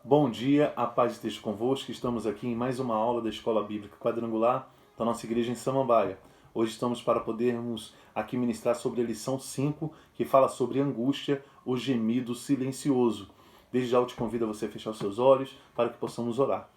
Bom dia, a paz esteja convosco. Estamos aqui em mais uma aula da Escola Bíblica Quadrangular da nossa igreja em Samambaia. Hoje estamos para podermos aqui ministrar sobre a lição 5, que fala sobre angústia, o gemido silencioso. Desde já eu te convido a você fechar os seus olhos para que possamos orar.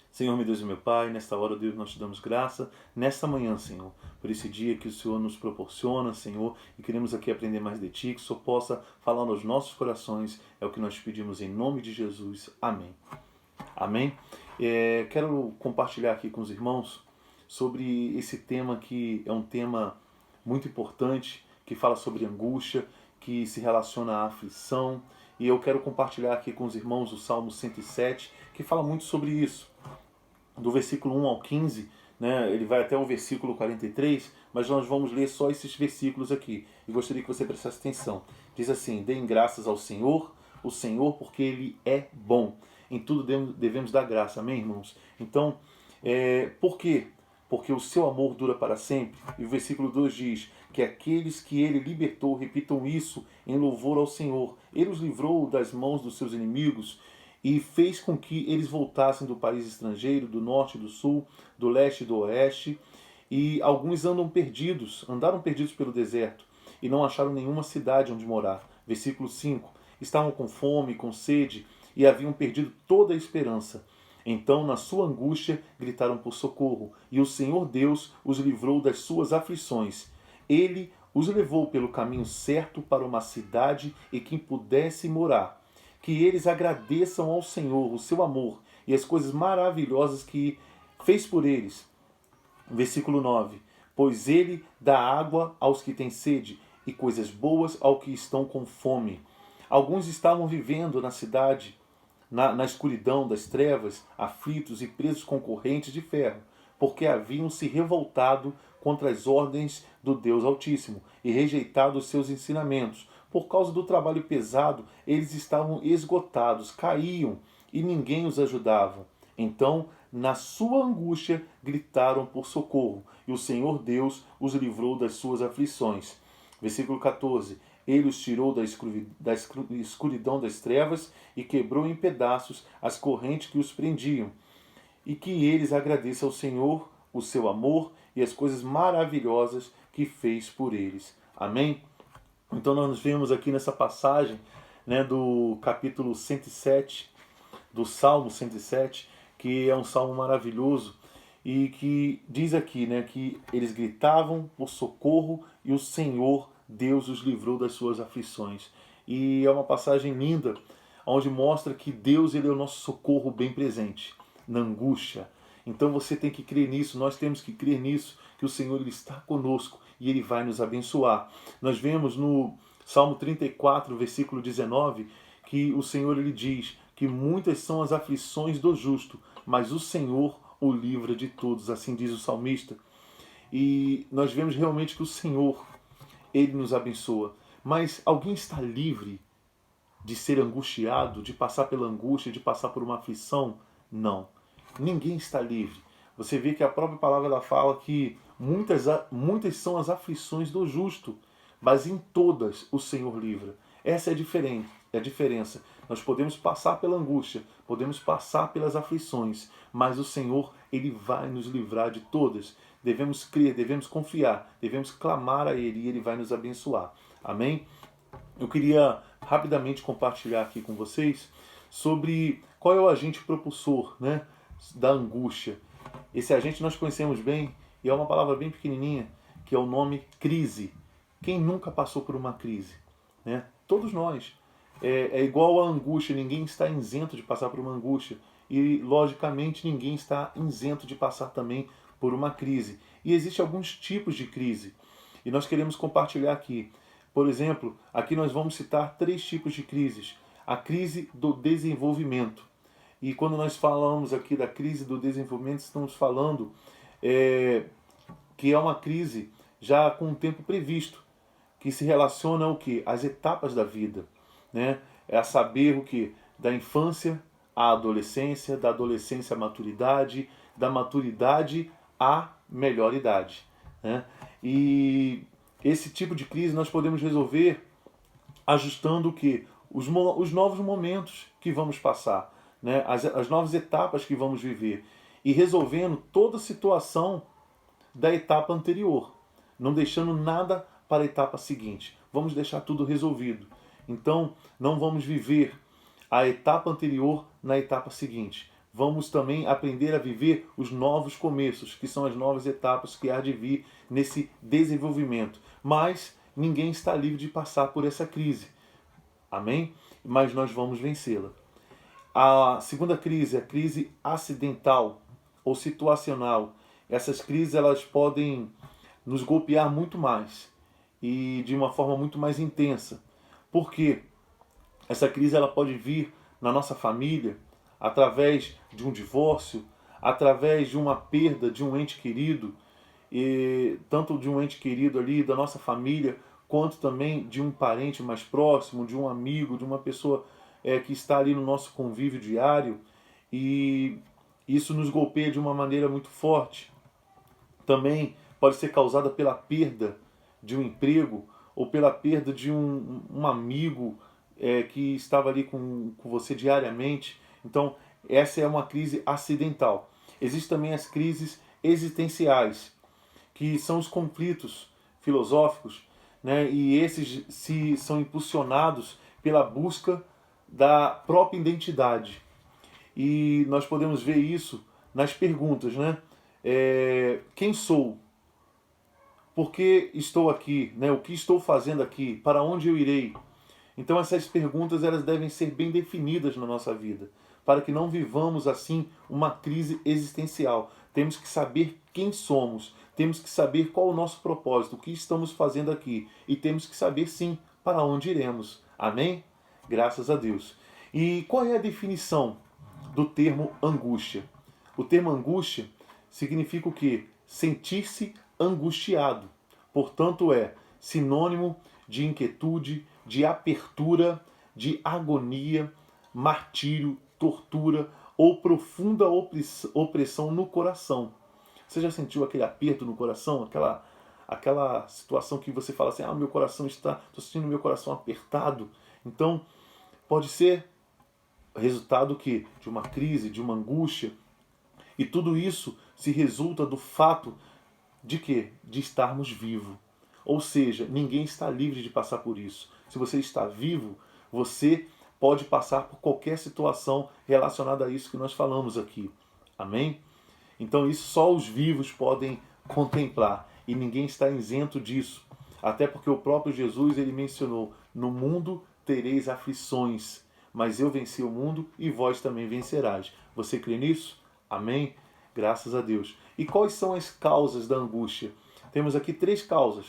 Senhor, meu Deus e meu Pai, nesta hora, Deus, nós te damos graça, nesta manhã, Senhor, por esse dia que o Senhor nos proporciona, Senhor, e queremos aqui aprender mais de Ti, que o Senhor possa falar nos nossos corações, é o que nós pedimos em nome de Jesus. Amém. Amém? Quero compartilhar aqui com os irmãos sobre esse tema que é um tema muito importante, que fala sobre angústia, que se relaciona à aflição, e eu quero compartilhar aqui com os irmãos o Salmo 107, que fala muito sobre isso. Do versículo 1 ao 15, né, ele vai até o versículo 43, mas nós vamos ler só esses versículos aqui. E gostaria que você prestasse atenção. Diz assim: deem graças ao Senhor, o Senhor, porque Ele é bom. Em tudo devemos dar graça, amém, irmãos? Então, por quê? Porque o seu amor dura para sempre. E o versículo 2 diz que aqueles que Ele libertou, repitam isso em louvor ao Senhor. Ele os livrou das mãos dos seus inimigos e fez com que eles voltassem do país estrangeiro, do norte e do sul, do leste e do oeste, e alguns andaram perdidos pelo deserto, e não acharam nenhuma cidade onde morar. Versículo 5. Estavam com fome, com sede, e haviam perdido toda a esperança. Então, na sua angústia, gritaram por socorro, e o Senhor Deus os livrou das suas aflições. Ele os levou pelo caminho certo para uma cidade em que pudesse morar. Que eles agradeçam ao Senhor o seu amor e as coisas maravilhosas que fez por eles. Versículo 9. Pois ele dá água aos que têm sede e coisas boas aos que estão com fome. Alguns estavam vivendo na cidade, na escuridão das trevas, aflitos e presos com correntes de ferro, porque haviam se revoltado contra as ordens do Deus Altíssimo e rejeitado os seus ensinamentos. Por causa do trabalho pesado, eles estavam esgotados, caíam e ninguém os ajudava. Então, na sua angústia, gritaram por socorro, e o Senhor Deus os livrou das suas aflições. Versículo 14. Ele os tirou da escuridão das trevas e quebrou em pedaços as correntes que os prendiam. E que eles agradeçam ao Senhor o seu amor e as coisas maravilhosas que fez por eles. Amém? Então nós vemos aqui nessa passagem, né, do capítulo 107, do Salmo 107, que é um salmo maravilhoso e que diz aqui, né, que eles gritavam por socorro e o Senhor Deus os livrou das suas aflições. E é uma passagem linda, onde mostra que Deus, ele é o nosso socorro bem presente na angústia. Então você tem que crer nisso, nós temos que crer nisso, que o Senhor, ele está conosco e ele vai nos abençoar. Nós vemos no Salmo 34, versículo 19, que o Senhor, ele diz que muitas são as aflições do justo, mas o Senhor o livra de todos, assim diz o salmista. E nós vemos realmente que o Senhor, ele nos abençoa. Mas alguém está livre de ser angustiado, de passar pela angústia, de passar por uma aflição? Não. Ninguém está livre. Você vê que a própria palavra ela fala que muitas são as aflições do justo, mas em todas o Senhor livra. Essa é a diferença. Nós podemos passar pela angústia, podemos passar pelas aflições, mas o Senhor, ele vai nos livrar de todas. Devemos crer, devemos confiar, devemos clamar a Ele e Ele vai nos abençoar. Amém? Eu queria rapidamente compartilhar aqui com vocês sobre qual é o agente propulsor, né, da angústia. Esse agente nós conhecemos bem e é uma palavra bem pequenininha, que é o nome crise. Quem nunca passou por uma crise? Né? Todos nós. É igual a angústia, ninguém está isento de passar por uma angústia. E, logicamente, ninguém está isento de passar também por uma crise. E existem alguns tipos de crise. E nós queremos compartilhar aqui. Por exemplo, aqui nós vamos citar 3 tipos de crises. A crise do desenvolvimento. E quando nós falamos aqui da crise do desenvolvimento, estamos falando que é uma crise já com um tempo previsto, que se relaciona ao quê? Às etapas da vida. Né? É a saber o que? Da infância à adolescência, da adolescência à maturidade, da maturidade à melhor idade. Né? E esse tipo de crise nós podemos resolver ajustando o que? Os novos momentos que vamos passar. né, as novas etapas que vamos viver e resolvendo toda situação da etapa anterior, não deixando nada para a etapa seguinte. Vamos deixar tudo resolvido. Então, não vamos viver a etapa anterior na etapa seguinte. Vamos também aprender a viver os novos começos, que são as novas etapas que há de vir nesse desenvolvimento. Mas ninguém está livre de passar por essa crise. Amém? Mas nós vamos vencê-la. A segunda crise é a crise acidental ou situacional. Essas crises elas podem nos golpear muito mais e de uma forma muito mais intensa. Por quê? Essa crise ela pode vir na nossa família através de um divórcio, através de uma perda de um ente querido, e tanto de um ente querido ali da nossa família, quanto também de um parente mais próximo, de um amigo, de uma pessoa que está ali no nosso convívio diário, e isso nos golpeia de uma maneira muito forte. Também pode ser causada pela perda de um emprego ou pela perda de um amigo que estava ali com você diariamente. Então, essa é uma crise acidental. Existem também as crises existenciais, que são os conflitos filosóficos, né? E esses são impulsionados pela busca da própria identidade. E nós podemos ver isso nas perguntas, né? Quem sou? Por que estou aqui? Né? O que estou fazendo aqui? Para onde eu irei? Então essas perguntas elas devem ser bem definidas na nossa vida, para que não vivamos assim uma crise existencial. Temos que saber quem somos, temos que saber qual é o nosso propósito, o que estamos fazendo aqui, e temos que saber sim para onde iremos. Amém? Graças a Deus. E qual é a definição do termo angústia? O termo angústia significa o quê? Sentir-se angustiado. Portanto, é sinônimo de inquietude, de apertura, de agonia, martírio, tortura ou profunda opressão no coração. Você já sentiu aquele aperto no coração? Aquela situação que você fala assim, meu coração estou sentindo meu coração apertado. Então, pode ser resultado que de uma crise, de uma angústia. E tudo isso se resulta do fato de quê? De estarmos vivos. Ou seja, ninguém está livre de passar por isso. Se você está vivo, você pode passar por qualquer situação relacionada a isso que nós falamos aqui. Amém? Então isso só os vivos podem contemplar. E ninguém está isento disso. Até porque o próprio Jesus ele mencionou, no mundo tereis aflições, mas eu venci o mundo e vós também vencerás. Você crê nisso? Amém? Graças a Deus. E quais são as causas da angústia? Temos aqui 3 causas,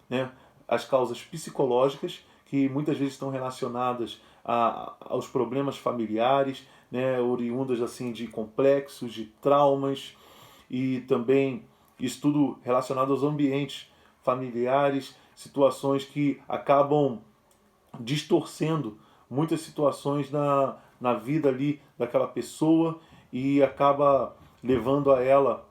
né? As causas psicológicas, que muitas vezes estão relacionadas aos problemas familiares, né? Oriundas assim de complexos, de traumas, e também isso tudo relacionado aos ambientes familiares, situações que acabam distorcendo muitas situações na vida ali daquela pessoa e acaba levando a ela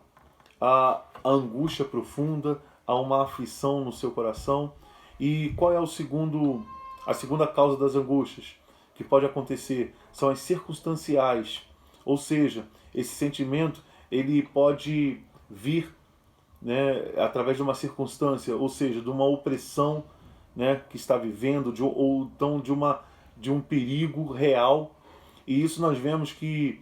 a angústia profunda, a uma aflição no seu coração. E qual é a segunda causa das angústias que pode acontecer? São as circunstanciais, ou seja, esse sentimento ele pode vir, né, através de uma circunstância, ou seja, de uma opressão, né, que está vivendo, ou então de um perigo real. E isso nós vemos que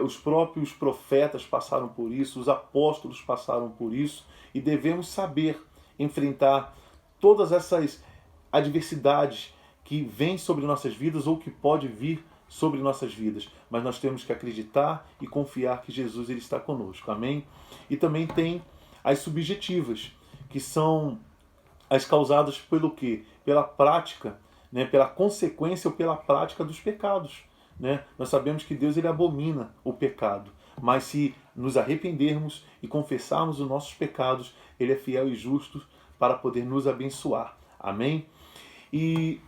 os próprios profetas passaram por isso, os apóstolos passaram por isso, e devemos saber enfrentar todas essas adversidades que vêm sobre nossas vidas ou que pode vir sobre nossas vidas. Mas nós temos que acreditar e confiar que Jesus ele está conosco. Amém? E também tem as subjetivas, que são as causadas pelo quê? Pela prática, né? Pela consequência ou pela prática dos pecados. Né? Nós sabemos que Deus ele abomina o pecado, mas se nos arrependermos e confessarmos os nossos pecados, ele é fiel e justo para poder nos abençoar. Amém? E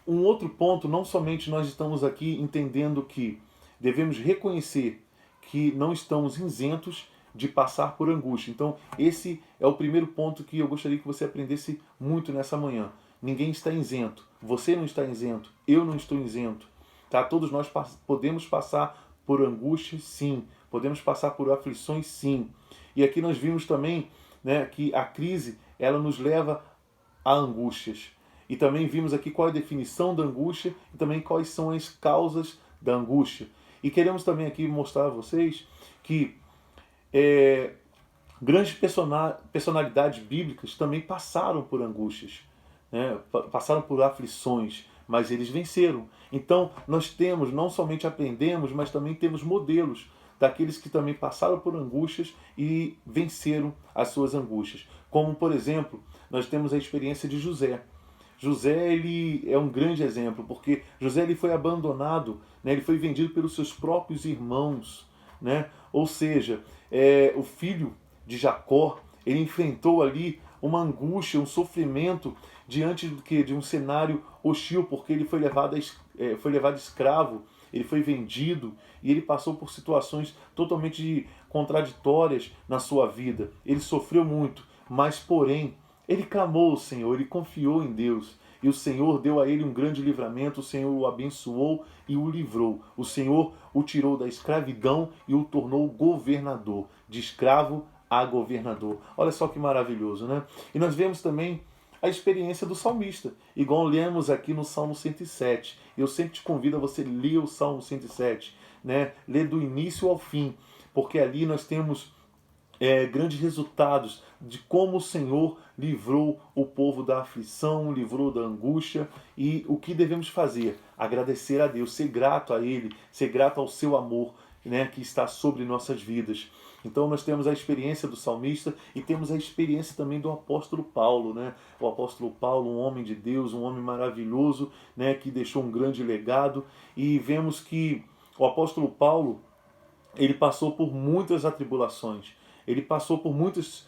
um outro ponto, não somente nós estamos aqui entendendo que devemos reconhecer que não estamos isentos de passar por angústia. Então, esse é o primeiro ponto que eu gostaria que você aprendesse muito nessa manhã. Ninguém está isento. Você não está isento. Eu não estou isento. Tá? Todos nós podemos passar por angústias, sim. Podemos passar por aflições, sim. E aqui nós vimos também, né, que a crise ela nos leva a angústias. E também vimos aqui qual é a definição da angústia e também quais são as causas da angústia. E queremos também aqui mostrar a vocês que grandes personalidades bíblicas também passaram por angústias, né? Passaram por aflições, mas eles venceram. Então nós temos, não somente aprendemos, mas também temos modelos daqueles que também passaram por angústias e venceram as suas angústias. Como, por exemplo, nós temos a experiência de José. José ele é um grande exemplo, porque José ele foi abandonado, né? Ele foi vendido pelos seus próprios irmãos, né? Ou seja, o filho de Jacó, ele enfrentou ali uma angústia, um sofrimento diante de um cenário hostil, porque ele foi levado escravo, ele foi vendido e ele passou por situações totalmente contraditórias na sua vida. Ele sofreu muito, mas porém ele clamou ao Senhor, ele confiou em Deus. E o Senhor deu a ele um grande livramento, o Senhor o abençoou e o livrou. O Senhor o tirou da escravidão e o tornou governador, de escravo a governador. Olha só que maravilhoso, né? E nós vemos também a experiência do salmista, igual lemos aqui no Salmo 107. Eu sempre te convido a você ler o Salmo 107, né? Ler do início ao fim, porque ali nós temos grandes resultados de como o Senhor livrou o povo da aflição, livrou da angústia, e o que devemos fazer? Agradecer a Deus, ser grato a Ele, ser grato ao seu amor, né, que está sobre nossas vidas. Então nós temos a experiência do salmista e temos a experiência também do apóstolo Paulo, né? O apóstolo Paulo, um homem de Deus, um homem maravilhoso, né, que deixou um grande legado, e vemos que o apóstolo Paulo, ele passou por muitas atribulações, ele passou por muitas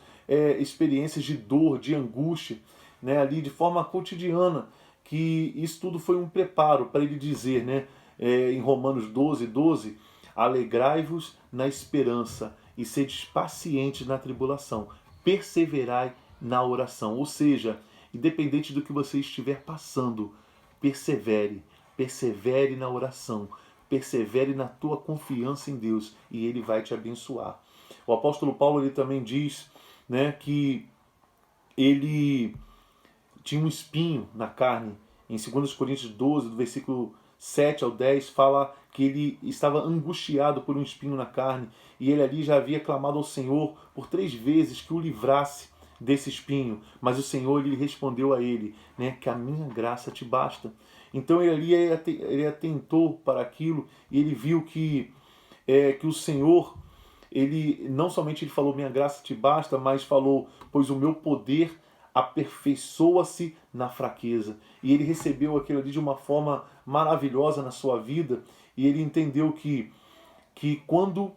experiências de dor, de angústia, né, ali de forma cotidiana, que isso tudo foi um preparo para ele dizer, né, em Romanos 12:12, alegrai-vos na esperança e sedes pacientes na tribulação, perseverai na oração. Ou seja, independente do que você estiver passando, persevere, persevere na oração, persevere na tua confiança em Deus e Ele vai te abençoar. O apóstolo Paulo ele também diz, né, que ele tinha um espinho na carne. Em 2 Coríntios 12, do versículo 7 ao 10, fala que ele estava angustiado por um espinho na carne e ele ali já havia clamado ao Senhor por 3 vezes que o livrasse desse espinho, mas o Senhor ele respondeu a ele, né, que a minha graça te basta. Então ele atentou para aquilo e ele viu que o Senhor, ele não somente ele falou minha graça te basta, mas falou, pois o meu poder aperfeiçoa-se na fraqueza. E ele recebeu aquilo ali de uma forma maravilhosa na sua vida, e ele entendeu que quando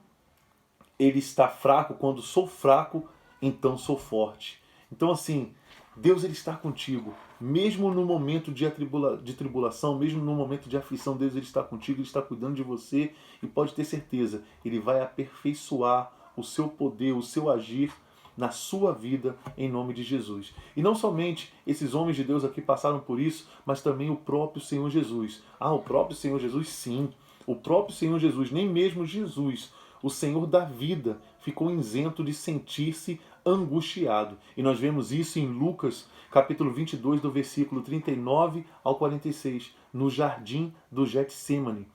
ele está fraco, quando sou fraco, então sou forte. Então assim, Deus ele está contigo, mesmo no momento de tribulação, mesmo no momento de aflição, Deus ele está contigo, ele está cuidando de você, e pode ter certeza, ele vai aperfeiçoar o seu poder, o seu agir na sua vida, em nome de Jesus. E não somente esses homens de Deus aqui passaram por isso, mas também o próprio Senhor Jesus. Ah, o próprio Senhor Jesus, sim. O próprio Senhor Jesus, nem mesmo Jesus, o Senhor da vida, ficou isento de sentir-se angustiado. E nós vemos isso em Lucas, capítulo 22, do versículo 39 ao 46, no jardim do Getsêmani.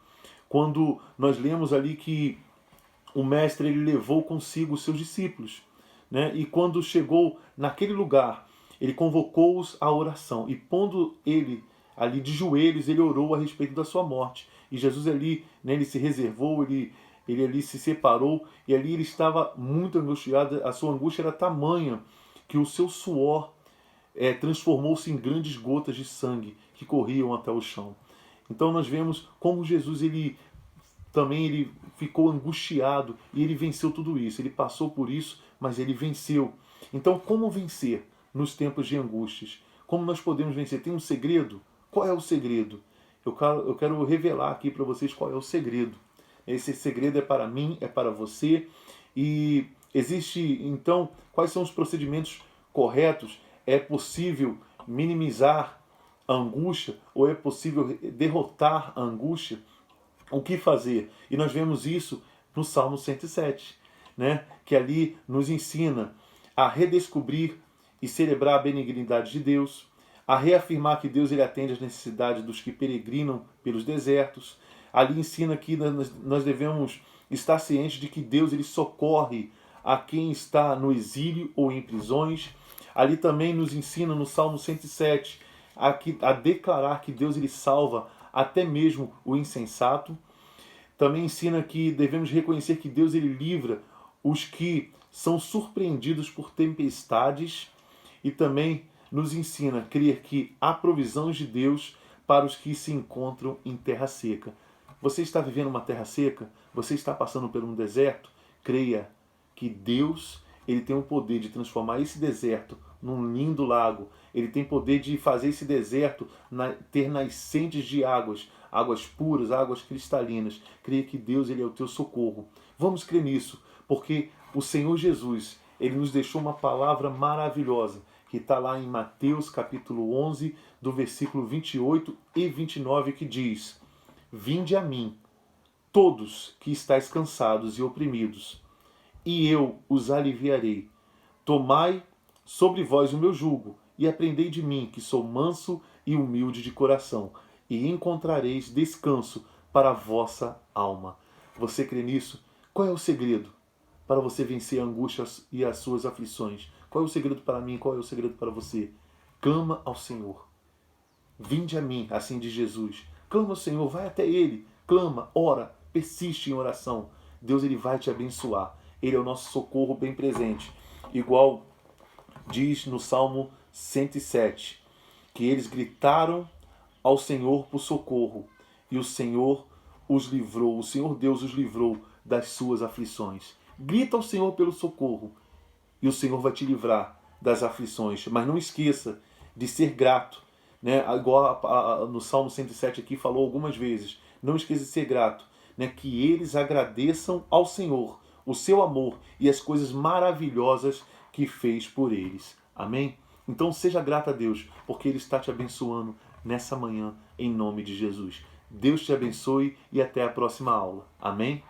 Quando nós lemos ali que o mestre ele levou consigo os seus discípulos, né? E quando chegou naquele lugar, ele convocou-os à oração, e pondo ele ali de joelhos, ele orou a respeito da sua morte. E Jesus ali, né, ele se reservou, ele ali se separou, e ali ele estava muito angustiado. A sua angústia era tamanha que o seu suor transformou-se em grandes gotas de sangue que corriam até o chão. Então nós vemos como Jesus ele ficou angustiado e ele venceu tudo isso. Ele passou por isso, mas ele venceu. Então como vencer nos tempos de angústias? Como nós podemos vencer? Tem um segredo? Qual é o segredo? Eu quero revelar aqui para vocês qual é o segredo. Esse segredo é para mim, é para você. E existe, então, quais são os procedimentos corretos? É possível minimizar a angústia ou é possível derrotar a angústia? o que fazer. E nós vemos isso no Salmo 107, né? Que ali nos ensina a redescobrir e celebrar a benignidade de Deus, a reafirmar que Deus ele atende às necessidades dos que peregrinam pelos desertos. Ali ensina que nós devemos estar cientes de que Deus ele socorre a quem está no exílio ou em prisões. Ali também nos ensina no Salmo 107 a declarar que Deus ele salva até mesmo o insensato. Também ensina que devemos reconhecer que Deus ele livra os que são surpreendidos por tempestades, e também nos ensina a crer que há provisões de Deus para os que se encontram em terra seca. Você está vivendo uma terra seca? Você está passando por um deserto? Creia que Deus ele tem o poder de transformar esse deserto num lindo lago. Ele tem poder de fazer esse deserto ter nascentes de águas, águas puras, águas cristalinas. Creia que Deus ele é o teu socorro. Vamos crer nisso, porque o Senhor Jesus ele nos deixou uma palavra maravilhosa, que está lá em Mateus capítulo 11, do versículo 28 e 29, que diz: Vinde a mim, todos que estáis cansados e oprimidos, e eu os aliviarei. Tomai sobre vós o meu jugo, e aprendei de mim, que sou manso e humilde de coração, e encontrareis descanso para a vossa alma. Você crê nisso? Qual é o segredo para você vencer a angústia e as suas aflições? Qual é o segredo para mim? Qual é o segredo para você? Clama ao Senhor. Vinde a mim, assim diz Jesus. Clama ao Senhor, vai até Ele. Clama, ora, persiste em oração. Deus ele vai te abençoar. Ele é o nosso socorro bem presente. Igual diz no Salmo 107, que eles gritaram ao Senhor por socorro, e o Senhor os livrou, o Senhor Deus os livrou das suas aflições. Grita ao Senhor pelo socorro, e o Senhor vai te livrar das aflições. Mas não esqueça de ser grato, né? Igual no Salmo 107 aqui falou algumas vezes, não esqueça de ser grato, né? Que eles agradeçam ao Senhor o seu amor e as coisas maravilhosas que fez por eles. Amém? Então seja grato a Deus, porque Ele está te abençoando nessa manhã, em nome de Jesus. Deus te abençoe e até a próxima aula. Amém?